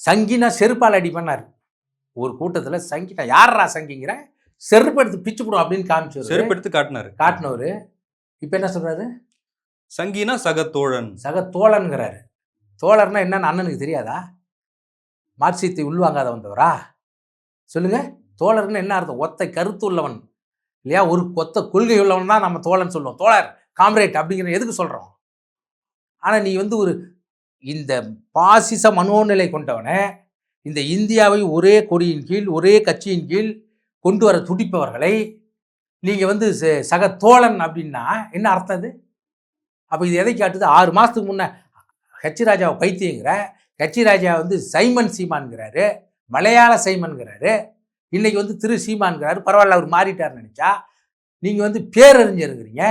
சங்கினா செருப்பால் அடிப்பண்ணார் ஒரு கூட்டத்தில். சங்கினா யாரா சங்கிங்கிற, செருப்பு எடுத்து பிச்சு போடும் அப்படின்னு காமிச்சு செருப்பு எடுத்து காட்டினவர். இப்போ என்ன சொல்றாரு? சங்கினா சக தோழன், சக தோழன்கிறாரு. தோழர்னா என்னன்னு அண்ணனுக்கு தெரியாதா? மார்க்சியத்தை உள்வாங்காத வந்தவரா? சொல்லுங்க. தோழர்னு என்ன அர்த்தம்? ஒத்த கருத்து உள்ளவன் இல்லையா? ஒரு ஒத்த கொள்கை உள்ளவன் தான் நம்ம தோழன் சொல்லுவோம். தோழர், காம்ரேட் அப்படிங்கிற எதுக்கு சொல்றோம்? ஆனால் நீ வந்து ஒரு இந்த பாசிச மனோநிலை கொண்டவனை, இந்த இந்தியாவை ஒரே கொடியின் கீழ் ஒரே கட்சியின் கீழ் கொண்டு வர துடிப்பவர்களை நீங்கள் வந்து சக தோழன் அப்படின்னா என்ன அர்த்தம் இது? அப்போ இது எதை காட்டுது? 6 மாதத்துக்கு முன்னே ஹெச் ராஜாவை பைத்தியங்கிற, ஹெச் ராஜா வந்து சைமன் சீமான்கிறாரு, மலையாள சைமன்கிறாரு, இன்னைக்கு வந்து திரு சீமான்கிறாரு. பரவாயில்ல, அவர் மாறிட்டார் நினைச்சா நீங்கள் வந்து பேரறிஞருங்கிறீங்க.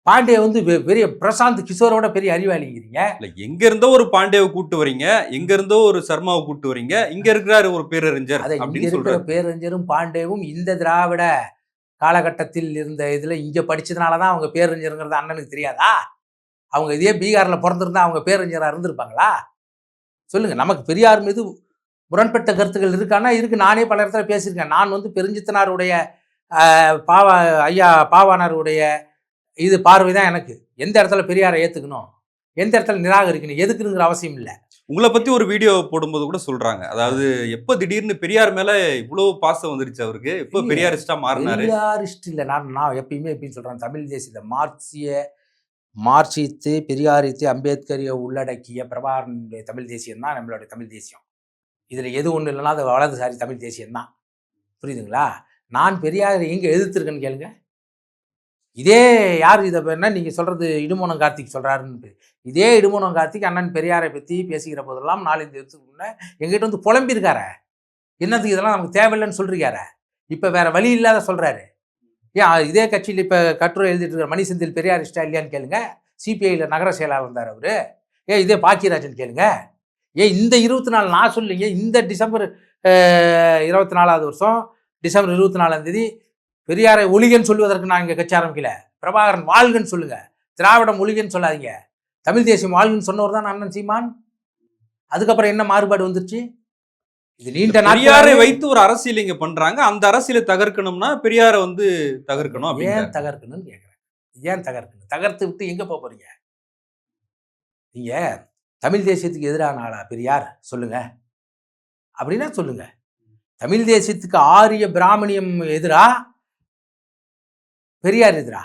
பாண்டே வந்து பெரிய பிரசாந்த் கிஷோரோட பெரிய அறிவாளிங்கிறீங்க. எங்க இருந்தோ ஒரு பாண்டேவை கூட்டு வரீங்க, எங்க இருந்தோ ஒரு சர்மாவை கூட்டு வரீங்க, இங்க இருக்கிறாரு ஒரு பேரறிஞர். இங்க இருக்கிற பேரறிஞரும் பாண்டேவும் இந்த திராவிட காலகட்டத்தில் இருந்த இதுல இங்க படிச்சதுனாலதான் அவங்க பேரறிஞருங்கிறது அண்ணனுக்கு தெரியாதா? அவங்க இதே பீகார்ல பிறந்திருந்தா அவங்க பேரறிஞரா இருந்திருப்பாங்களா? சொல்லுங்க. நமக்கு பெரியார் மீது முரண்பட்ட கருத்துக்கள் இருக்கானா? இருக்கு. நானே பல இடத்துல பேசியிருக்கேன். நான் வந்து பெருஞ்சித்தனாருடைய ஐயா பாவாணருடைய இது பார்வைதான் எனக்கு. எந்த இடத்துல பெரியாரை ஏத்துக்கணும், எந்த இடத்துல நிராகரிக்கணும், எதுக்குங்கிற அவசியம் இல்லை. உங்களை பத்தி ஒரு வீடியோ போடும்போது கூட சொல்றாங்க, அதாவது எப்ப திடீர்னு பெரியார் மேல இவ்வளவு பாசம் வந்துருச்சு அவருக்கு, எப்ப பெரியாரிஸ்டா மாறினாரு? பெரியாரிஸ்ட் இல்லை. நான் எப்பயுமே எப்படின்னு சொல்றேன், தமிழ் தேசியத்தை மார்க்சியத்து பெரியாரித்து அம்பேத்கரிய உள்ளடக்கிய பிரபாகரனுடைய தமிழ் தேசியம் தான் நம்மளுடைய தமிழ் தேசியம். இதுல எது ஒண்ணு இல்லைன்னா அது வலதுசாரி தமிழ் தேசியம் தான். புரியுதுங்களா? நான் பெரியாரை எங்க எதிர்த்திருக்கேன்னு கேளுங்க. இதே யார் இதை என்ன நீங்கள் சொல்கிறது இடுமோனம் கார்த்திக் சொல்கிறாருன்னு, இதே இடுமோனம் கார்த்திக் அண்ணன் பெரியாரை பற்றி பேசுகிற போதெல்லாம் 4-5 வருஷத்துக்கு முன்னே எங்கிட்ட வந்து புலம்பியிருக்கார. என்னத்துக்கு இதெல்லாம் நமக்கு தேவையில்லைன்னு சொல்கிறீங்க. இப்போ வேற வழி இல்லாத சொல்கிறாரு. ஏன் இதே கட்சியில் இப்போ கட்டுரை எழுதிட்டு இருக்கிற மணி செந்தில் பெரியாரிஸ்டா இல்லையான்னு கேளுங்க. சிபிஐயில் நகர செயலாளர் இருந்தார் அவர். இதே பாக்கியராஜன் கேளுங்க. இந்த 24 நான் சொல்லிங்க, இந்த டிசம்பர் 24வது வருஷம் டிசம்பர் 24ஆம் தேதி பெரியாரை ஒழிகன்னு சொல்லுவதற்கு நான் இங்கே கட்சி ஆரம்பிக்கல. பிரபாகரன் வாழ்கன்னு சொல்லுங்க, திராவிடம் ஒழிகன்னு சொல்லாதீங்க. தமிழ் தேசியம் வாழ்கன்னு சொன்னவர் தான் அண்ணன் சீமான். அதுக்கப்புறம் என்ன மாறுபாடு வந்துருச்சு? இது நீண்ட பெரியாரை வைத்து ஒரு அரசியல் இங்க பண்றாங்க. அந்த அரசியலை தகர்க்கணும்னா பெரியாரை வந்து தகர்க்கணும். ஏன் தகர்க்கணும்னு கேட்குறேன். ஏன் தகர்க்கணும்? தகர்த்து விட்டு எங்க போக போறீங்க? நீங்க தமிழ் தேசியத்துக்கு எதிரான ஆளா பெரியார்? சொல்லுங்க. அப்படின்னா சொல்லுங்க. தமிழ் தேசியத்துக்கு ஆரிய பிராமணியம் எதிரா, பெரியார் எதிரா?